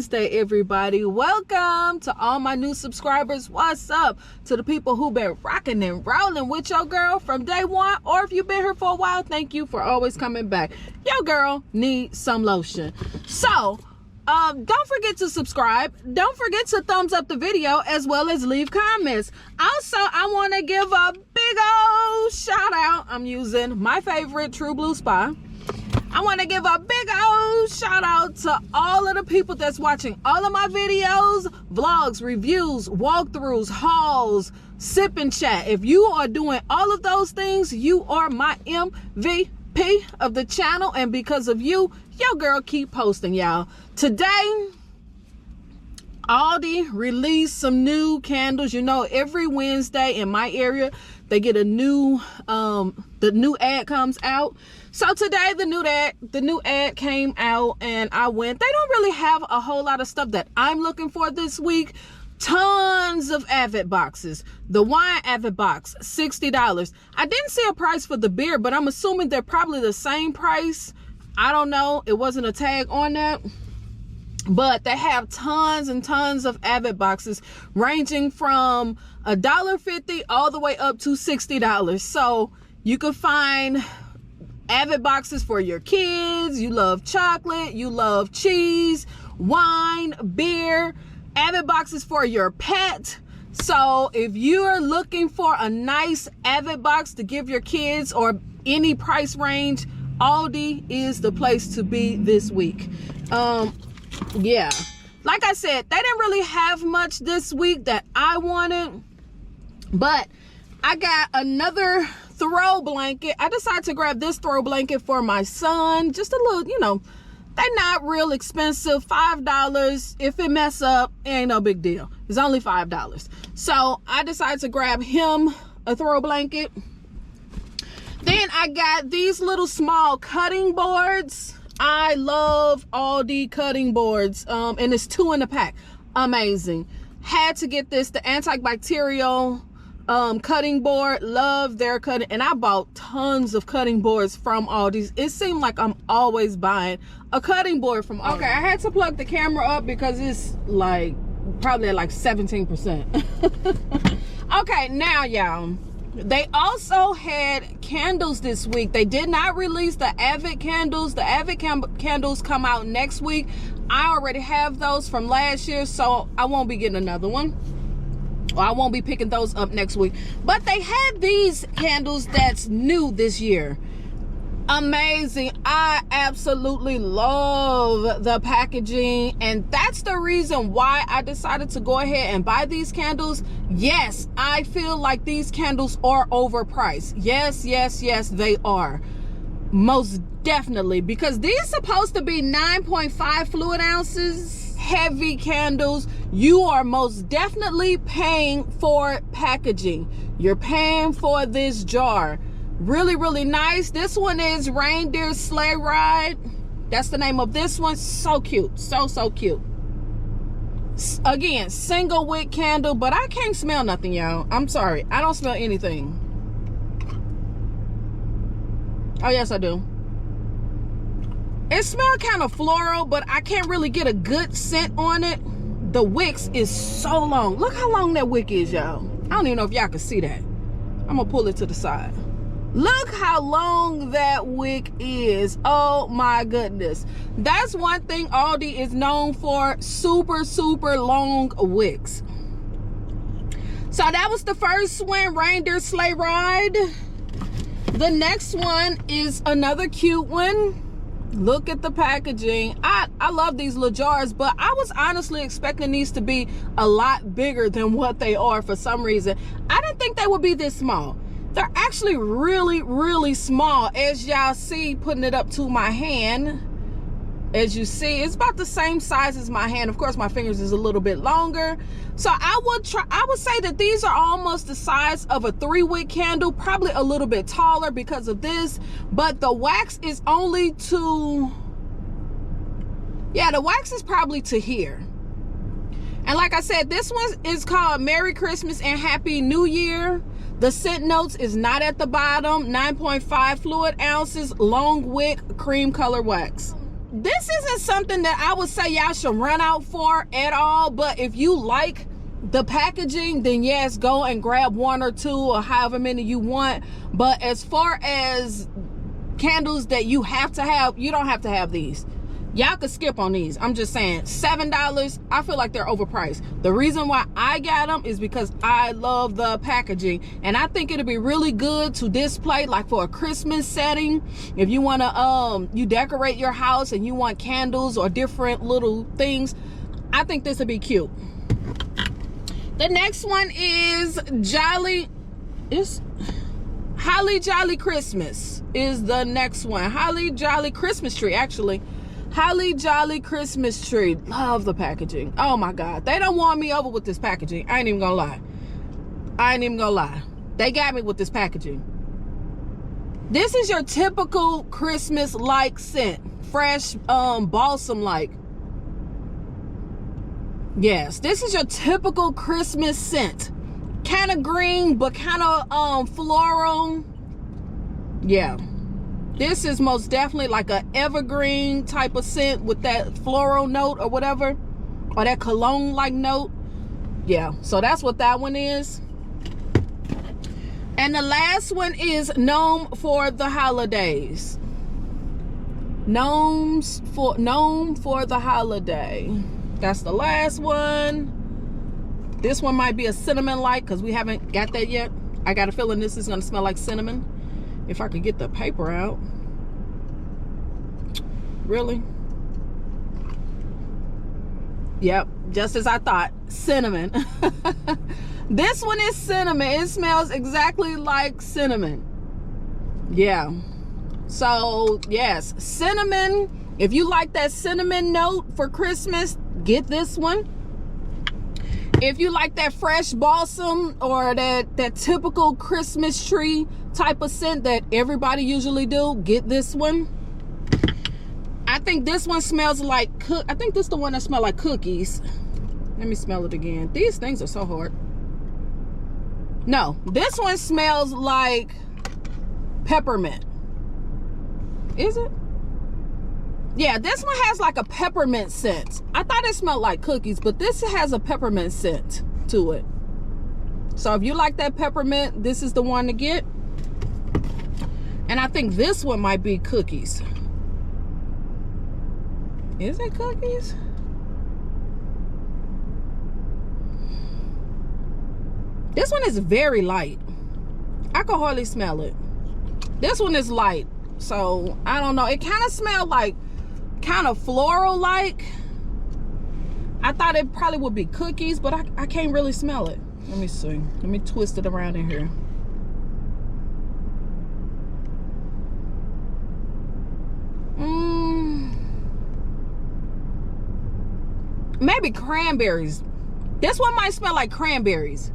Wednesday, everybody. Welcome to all my new subscribers. What's up to the people who've been rocking and rolling with your girl from day one, or if you've been here for a while, thank you for always coming back. Your girl needs some lotion. So don't forget to subscribe. Don't forget to thumbs up the video as well as leave comments. Also, I want to give a big old shout out. I'm using my favorite True Blue Spa. I want to give a big old shout out to all of the people that's watching all of my videos, vlogs, reviews, walkthroughs, hauls, sip and chat. If you are doing all of those things, you are my MVP of the channel, and because of you, your girl keep posting, y'all. Today, Aldi released some new candles. You know, every Wednesday in my area, they get a new, the new ad comes out. So today the new ad came out and I went. They don't really have a whole lot of stuff that I'm looking for this week. Tons of Avid boxes. The wine Avid box, $60. I didn't see a price for the beer, but I'm assuming they're probably the same price. I don't know. It wasn't a tag on that. But they have tons and tons of Avid boxes ranging from $1.50 all the way up to $60. So you can find Avid boxes for your kids. You love chocolate, you love cheese, wine, beer. Avid boxes for your pet. So if you're looking for a nice Avid box to give your kids or any price range, Aldi is the place to be this week. Yeah, like I said, they didn't really have much this week that I wanted, but I got another throw blanket. I decided to grab this throw blanket for my son. Just a little, you know, they're not real expensive. $5. If it mess up, it ain't no big deal. It's only $5. So I decided to grab him a throw blanket. Then I got these little small cutting boards. I love Aldi cutting boards, and it's 2 in a pack. Amazing. Had to get this, the antibacterial cutting board. Love their cutting, and I bought tons of cutting boards from Aldi. It seemed like I'm always buying a cutting board from Aldi. Okay, I had to plug the camera up because it's like probably at like 17%. Okay, now y'all, they also had candles this week. They did not release the Avid candles. The Avid candles come out next week. I already have those from last year, so I won't be getting another one. Or I won't be picking those up next week. But they had these candles that's new this year. Amazing. I absolutely love the packaging, and that's the reason why I decided to go ahead and buy these candles. Yes, I feel like these candles are overpriced. Yes, they are. Most definitely, because these are supposed to be 9.5 fluid ounces heavy candles. You are most definitely paying for packaging. You're paying for this jar. Really nice. This one is Reindeer Sleigh Ride. That's the name of this one. So cute. So cute. Again, single wick candle, but I can't smell nothing, y'all. I'm sorry. I don't smell anything. Oh, yes, I do. It smells kind of floral, but I can't really get a good scent on it. The wicks is so long. Look how long that wick is, y'all. I don't even know if y'all can see that. I'm gonna pull it to the side. Look how long that wick is. Oh my goodness. That's one thing Aldi is known for. Super long wicks. So that was the first one, Reindeer Sleigh Ride. The next one is another cute one. Look at the packaging. I love these little jars, but I was honestly expecting these to be a lot bigger than what they are for some reason. I didn't think they would be this small. They're actually really small. As y'all see, putting it up to my hand, as you see, it's about the same size as my hand. Of course, my fingers is a little bit longer. So I would say that these are almost the size of a 3-wick candle, probably a little bit taller because of this, but the wax is only to, yeah, the wax is probably to here. And like I said, this one is called Merry Christmas and Happy New Year. The scent notes is not at the bottom. 9.5 fluid ounces, long wick, cream color wax. this isn't something that I would say y'all should run out for at all, but if you like the packaging, then yes, go and grab 1 or 2 or however many you want. But as far as candles that you have to have, you don't have to have these. Y'all could skip on these. I'm just saying, $7, I feel like they're overpriced. The reason why I got them is because I love the packaging, and I think it'll be really good to display, like for a Christmas setting. If you want to you decorate your house and you want candles or different little things, I think this would be cute. The next one is Holly Jolly Christmas is the next one. Holly Jolly Christmas tree, actually. Holly Jolly Christmas tree. Love the packaging. Oh my God. They don't want me over with this packaging. I ain't even gonna lie. They got me with this packaging. This is your typical Christmas-like scent. Fresh, balsam-like. Yes, this is your typical Christmas scent. Kind of green, but kind of floral. Yeah. This is most definitely like an evergreen type of scent with that floral note or whatever, or that cologne-like note. Yeah, so that's what that one is. And the last one is Gnome for the Holidays. Gnome for the holiday. That's the last one. This one might be a cinnamon-like because we haven't got that yet. I got a feeling this is going to smell like cinnamon. If I could get the paper out. Really? Yep, just as I thought. Cinnamon. This one is cinnamon. It smells exactly like cinnamon. Yeah. So, yes, cinnamon. If you like that cinnamon note for Christmas, get this one. If you like that fresh balsam or that typical Christmas tree type of scent that everybody usually do, get this one. I think this one smells like I think this is the one that smells like cookies. Let me smell it again. These things are so hard. No, this one smells like peppermint. Is it? Yeah, this one has like a peppermint scent. I thought it smelled like cookies, but this has a peppermint scent to it. So if you like that peppermint, this is the one to get. And I think this one might be cookies. Is it cookies? This one is very light. I can hardly smell it. This one is light. So I don't know. It kind of smelled like kind of floral like. I thought it probably would be cookies, but I can't really smell it. Let me see. Let me twist it around in here. Maybe cranberries. This one might smell like cranberries.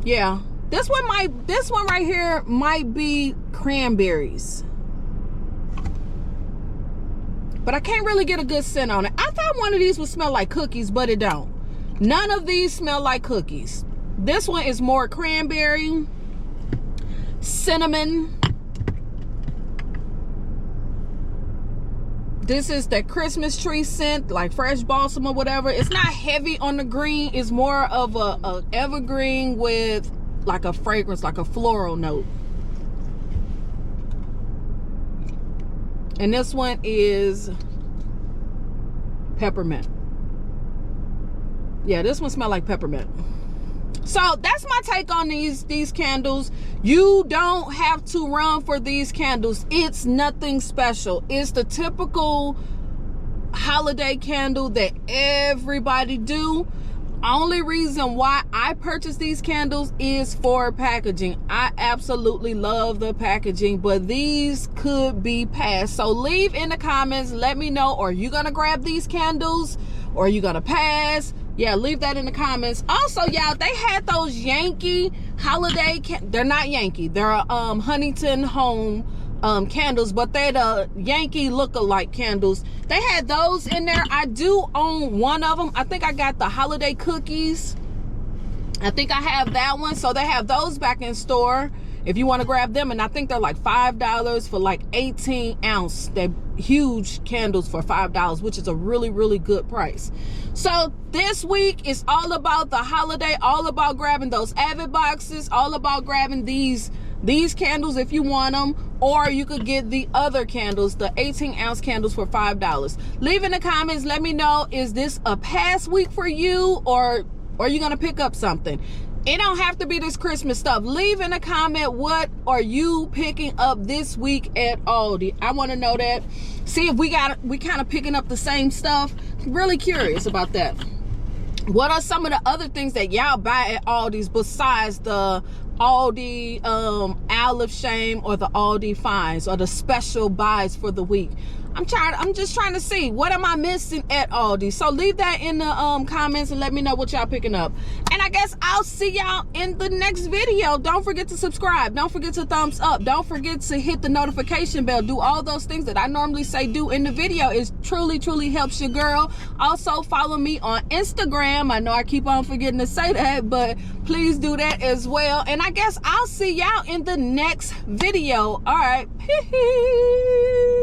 Yeah. This one right here might be cranberries. But I can't really get a good scent on it. I thought one of these would smell like cookies, but it don't. None of these smell like cookies. This one is more cranberry, cinnamon. This is that Christmas tree scent, like fresh balsam or whatever. It's not heavy on the green. It's more of a evergreen with like a fragrance, like a floral note. And this one is peppermint. Yeah, this one smells like peppermint. So that's my take on these candles. You don't have to run for these candles. It's nothing special. It's the typical holiday candle that everybody do. Only reason why I purchased these candles is for packaging. I absolutely love the packaging, but these could be passed. So leave in the comments, let me know, are you gonna grab these candles or are you gonna pass? Yeah, leave that in the comments. Also, y'all, they had those Yankee holiday they're not Yankee, they're Huntington Home candles, but they're the Yankee look-alike candles. They had those in there. I do own one of them. I think I got the holiday cookies. I think I have that one. So they have those back in store. if you want to grab them. And I think they're like $5 for like 18 ounce. They're huge candles for $5, which is a really, really good price. So this week is all about the holiday, all about grabbing those Avid boxes, all about grabbing these candles if you want them, or you could get the other candles, the 18 ounce candles for $5. Leave in the comments, let me know, is this a pass week for you, or are you gonna pick up something? It don't have to be this Christmas stuff. Leave in a comment, what are you picking up this week at Aldi? I want to know that. See if we kind of picking up the same stuff. Really curious about that. What are some of the other things that y'all buy at Aldi's besides the Aldi Owl of Shame or the Aldi finds or the special buys for the week? I'm just trying to see, what am I missing at Aldi? So leave that in the comments and let me know what y'all picking up. And I guess I'll see y'all in the next video. Don't forget to subscribe. Don't forget to thumbs up. Don't forget to hit the notification bell. Do all those things that I normally say do in the video. It truly helps your girl. Also follow me on Instagram. I know I keep on forgetting to say that, but please do that as well. And I guess I'll see y'all in the next video. All right. Peace.